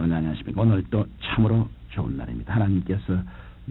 여러분 안녕하십니까? 오늘 또 참으로 좋은 날입니다. 하나님께서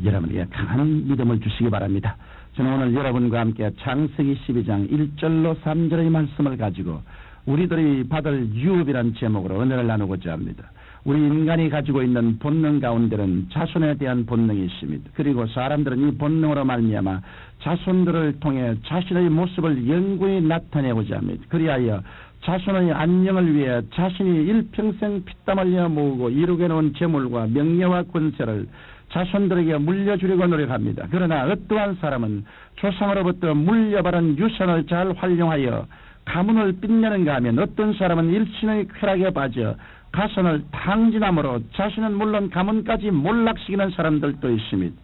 여러분에게 강한 믿음을 주시기 바랍니다. 저는 오늘 여러분과 함께 창세기 12장 1절로 3절의 말씀을 가지고 우리들이 받을 유업이라는 제목으로 은혜를 나누고자 합니다. 우리 인간이 가지고 있는 본능 가운데는 자손에 대한 본능이 있습니다. 그리고 사람들은 이 본능으로 말미암아 자손들을 통해 자신의 모습을 영구히 나타내고자 합니다. 그리하여 자손의 안녕을 위해 자신이 일평생 피땀 흘려 모으고 이루게 놓은 재물과 명예와 권세를 자손들에게 물려주려고 노력합니다. 그러나 어떠한 사람은 조상으로부터 물려받은 유산을 잘 활용하여 가문을 빛내는가 하면 어떤 사람은 일신의 쾌락에 빠져 가선을 탕진함으로 자신은 물론 가문까지 몰락시키는 사람들도 있습니다.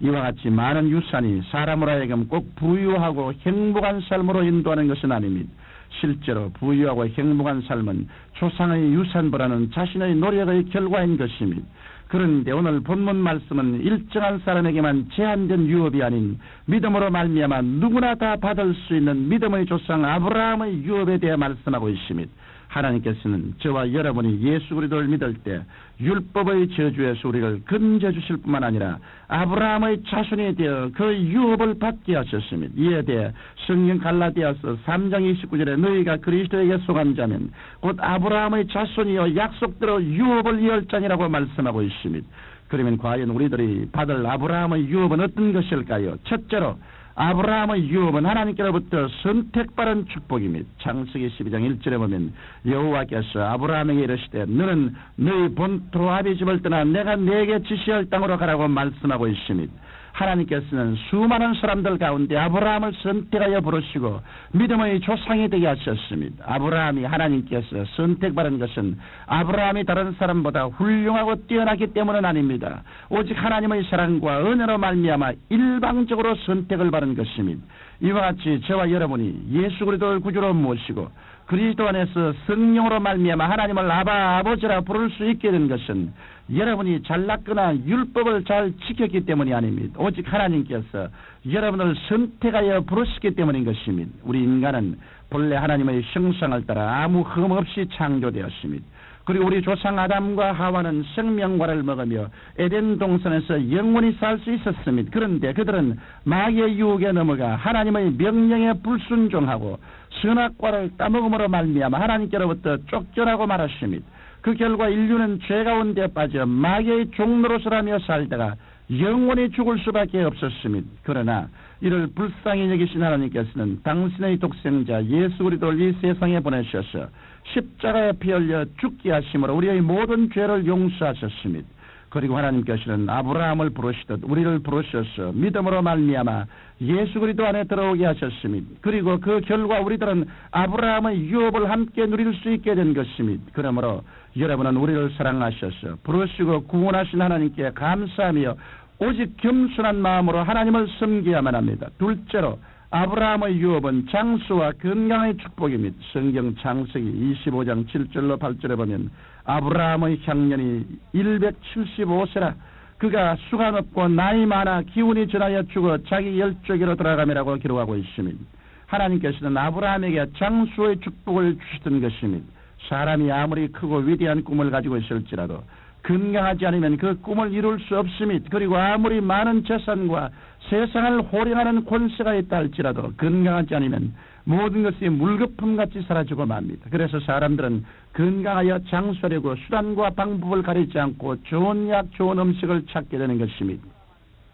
이와 같이 많은 유산이 사람으로 하여금 꼭 부유하고 행복한 삶으로 인도하는 것은 아닙니다. 실제로 부유하고 행복한 삶은 조상의 유산보다는 자신의 노력의 결과인 것입니다. 그런데 오늘 본문 말씀은 일정한 사람에게만 제한된 유업이 아닌 믿음으로 말미암아 누구나 다 받을 수 있는 믿음의 조상 아브라함의 유업에 대해 말씀하고 있습니다. 하나님께서는 저와 여러분이 예수 그리스도를 믿을 때 율법의 저주에서 우리를 건져 주실 뿐만 아니라 아브라함의 자손이 되어 그 유업을 받게 하셨습니다. 이에 대해 성경 갈라디아서 3장 29절에 너희가 그리스도에게 속한 자면 곧 아브라함의 자손이여 약속대로 유업을 이을 자니라고 말씀하고 있습니다. 그러면 과연 우리들이 받을 아브라함의 유업은 어떤 것일까요? 첫째로 아브라함의 유업은 하나님께로부터 선택받은 축복입니다. 창세기 12장 1절에 보면 여호와께서 아브라함에게 이르시되 너는 너희 본토 아비 집을 떠나 내가 네게 지시할 땅으로 가라고 말씀하고 있습니다. 하나님께서는 수많은 사람들 가운데 아브라함을 선택하여 부르시고 믿음의 조상이 되게 하셨습니다. 아브라함이 하나님께서 선택받은 것은 아브라함이 다른 사람보다 훌륭하고 뛰어나기 때문은 아닙니다. 오직 하나님의 사랑과 은혜로 말미암아 일방적으로 선택을 받은 것입니다. 이와 같이 저와 여러분이 예수 그리스도를 구주로 모시고 그리스도 안에서 성령으로 말미암아 하나님을 아바 아버지라 부를 수 있게 된 것은 여러분이 잘났거나 율법을 잘 지켰기 때문이 아닙니다. 오직 하나님께서 여러분을 선택하여 부르시기 때문인 것입니다. 우리 인간은 본래 하나님의 형상을 따라 아무 흠 없이 창조되었습니다. 그리고 우리 조상 아담과 하와는 생명과를 먹으며 에덴 동산에서 영원히 살 수 있었습니다. 그런데 그들은 마귀의 유혹에 넘어가 하나님의 명령에 불순종하고 선악과를 따먹음으로 말미암아 하나님께로부터 쫓겨나고 말았습니다. 그 결과 인류는 죄 가운데 빠져 마귀의 종노릇을 살다가 영원히 죽을 수밖에 없었습니다. 그러나 이를 불쌍히 여기신 하나님께서는 당신의 독생자 예수 그리스도를 이 세상에 보내셔서 십자가에 피 흘려 죽게 하심으로 우리의 모든 죄를 용서하셨습니다. 그리고 하나님께서는 아브라함을 부르시듯 우리를 부르셔서 믿음으로 말미암아 예수 그리스도 안에 들어오게 하셨습니다. 그리고 그 결과 우리들은 아브라함의 유업을 함께 누릴 수 있게 된 것입니다. 그러므로 여러분은 우리를 사랑하셔서 부르시고 구원하신 하나님께 감사하며 오직 겸손한 마음으로 하나님을 섬겨야만 합니다. 둘째로 아브라함의 유업은 장수와 건강의 축복입니다. 성경 창세기 25장 7절로 8절에 보면 아브라함의 향년이 175세라 그가 수가 높고 나이 많아 기운이 전하여 죽어 자기 열조기로 돌아가매라고 기록하고 있습니다. 하나님께서는 아브라함에게 장수의 축복을 주시던 것입니다. 사람이 아무리 크고 위대한 꿈을 가지고 있을지라도 건강하지 않으면 그 꿈을 이룰 수 없습니다. 그리고 아무리 많은 재산과 세상을 호령하는 권세가 있다 할지라도 건강하지 않으면 모든 것이 물거품같이 사라지고 맙니다. 그래서 사람들은 건강하여 장수하려고 수단과 방법을 가리지 않고 좋은 약, 좋은 음식을 찾게 되는 것입니다.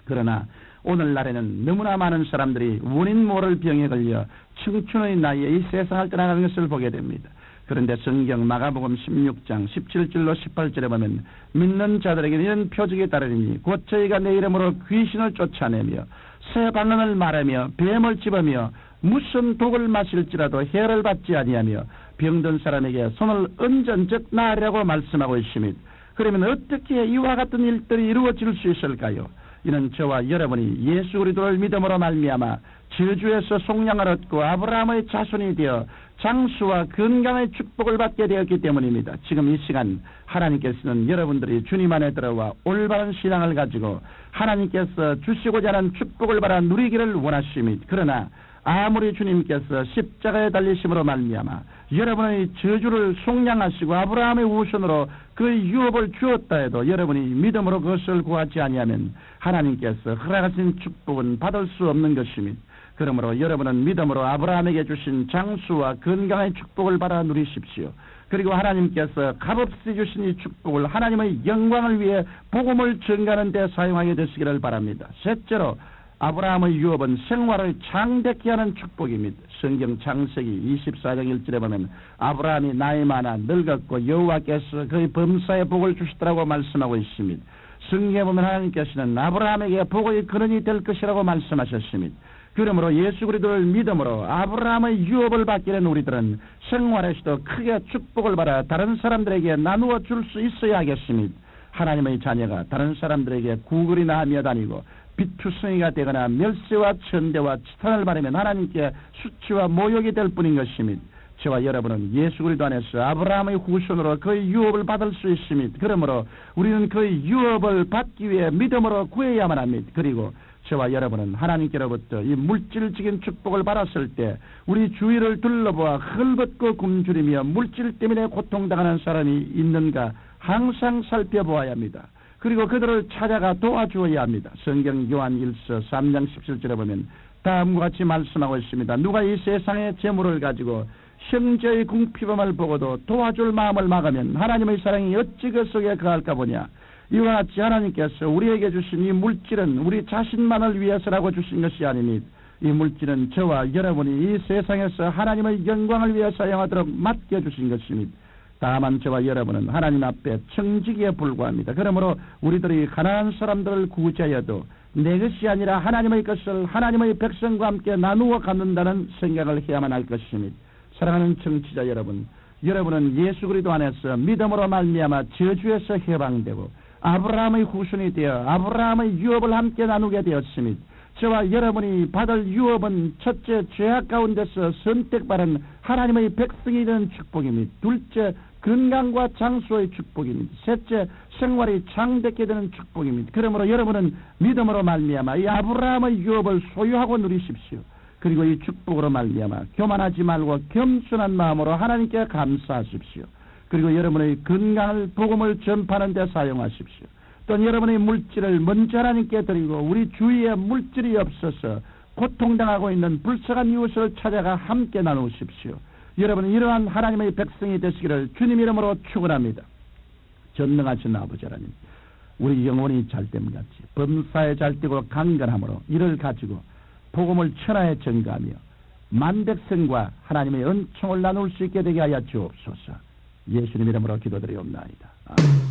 그러나 오늘날에는 너무나 많은 사람들이 원인 모를 병에 걸려 청춘의 나이에 이 세상을 떠나가는 것을 보게 됩니다. 그런데 성경 마가복음 16장 17절로 18절에 보면 믿는 자들에게는 이런 표적이 따르니 곧 저희가 내 이름으로 귀신을 쫓아내며 새 방언을 말하며 뱀을 집으며 무슨 독을 마실지라도 해를 받지 아니하며 병든 사람에게 손을 얹은 즉 나으리라고 말씀하고 있습니다. 그러면 어떻게 이와 같은 일들이 이루어질 수 있을까요? 이는 저와 여러분이 예수 그리스도를 믿음으로 말미암아 저주에서 속량을 얻고 아브라함의 자손이 되어 장수와 건강의 축복을 받게 되었기 때문입니다. 지금 이 시간 하나님께서는 여러분들이 주님 안에 들어와 올바른 신앙을 가지고 하나님께서 주시고자 하는 축복을 받아 누리기를 원하십니다. 그러나 아무리 주님께서 십자가에 달리심으로 말미암아 여러분의 저주를 속량하시고 아브라함의 후손으로 그 유업을 주었다 해도 여러분이 믿음으로 그것을 구하지 아니하면 하나님께서 허락하신 축복은 받을 수 없는 것입니다. 그러므로 여러분은 믿음으로 아브라함에게 주신 장수와 건강의 축복을 받아 누리십시오. 그리고 하나님께서 값없이 주신 이 축복을 하나님의 영광을 위해 복음을 전가하는 데 사용하게 되시기를 바랍니다. 셋째로 아브라함의 유업은 생활을 창대케 하는 축복입니다. 성경 창세기 24장 1절에 보면 아브라함이 나이 많아 늙었고 여호와께서 그의 범사에 복을 주시더라고 말씀하고 있습니다. 성경에 보면 하나님께서는 아브라함에게 복의 근원이 될 것이라고 말씀하셨습니다. 그러므로 예수 그리스도를 믿음으로 아브라함의 유업을 받게 된 우리들은 생활에서도 크게 축복을 받아 다른 사람들에게 나누어 줄 수 있어야 하겠습니다. 하나님의 자녀가 다른 사람들에게 구걸이나 하며 다니고 비투성이가 되거나 멸세와 천대와 치탄을 받으면 하나님께 수치와 모욕이 될 뿐인 것입니다. 저와 여러분은 예수 그리스도 안에서 아브라함의 후손으로 그의 유업을 받을 수 있습니다. 그러므로 우리는 그의 유업을 받기 위해 믿음으로 구해야만 합니다. 그리고 저와 여러분은 하나님께로부터 이 물질적인 축복을 받았을 때 우리 주위를 둘러보아 헐벗고 굶주리며 물질 때문에 고통당하는 사람이 있는가 항상 살펴보아야 합니다. 그리고 그들을 찾아가 도와주어야 합니다. 성경 요한 1서 3장 17절에 보면 다음과 같이 말씀하고 있습니다. 누가 이 세상의 재물을 가지고 형제의 궁핍함을 보고도 도와줄 마음을 막으면 하나님의 사랑이 어찌 그 속에 거할까 보냐. 이와 같이 하나님께서 우리에게 주신 이 물질은 우리 자신만을 위해서라고 주신 것이 아니니 이 물질은 저와 여러분이 이 세상에서 하나님의 영광을 위해 사용하도록 맡겨주신 것입니다. 다만 저와 여러분은 하나님 앞에 청지기에 불과합니다. 그러므로 우리들이 가난한 사람들을 구제하여도 내 것이 아니라 하나님의 것을 하나님의 백성과 함께 나누어 갖는다는 생각을 해야만 할 것입니다. 사랑하는 청취자 여러분, 여러분은 예수 그리스도 안에서 믿음으로 말미암아 저주에서 해방되고 아브라함의 후손이 되어 아브라함의 유업을 함께 나누게 되었습니다. 저와 여러분이 받을 유업은 첫째 죄악 가운데서 선택받은 하나님의 백성이 되는 축복입니다. 둘째 건강과 장수의 축복입니다. 셋째 생활이 창대케 되는 축복입니다. 그러므로 여러분은 믿음으로 말미암아 이 아브라함의 유업을 소유하고 누리십시오. 그리고 이 축복으로 말미암아 교만하지 말고 겸손한 마음으로 하나님께 감사하십시오. 그리고 여러분의 건강을 복음을 전파하는 데 사용하십시오. 또 여러분의 물질을 먼저 하나님께 드리고 우리 주위에 물질이 없어서 고통당하고 있는 불쌍한 이웃을 찾아가 함께 나누십시오. 여러분은 이러한 하나님의 백성이 되시기를 주님 이름으로 축원합니다. 전능하신 아버지 하나님, 우리 영혼이 잘됨같이 범사에 잘되고 강건함으로 이를 가지고 복음을 천하에 전가하며 만백성과 하나님의 은총을 나눌 수 있게 되게 하여 주옵소서. 예수님 이름으로 기도드리옵나이다. 아멘.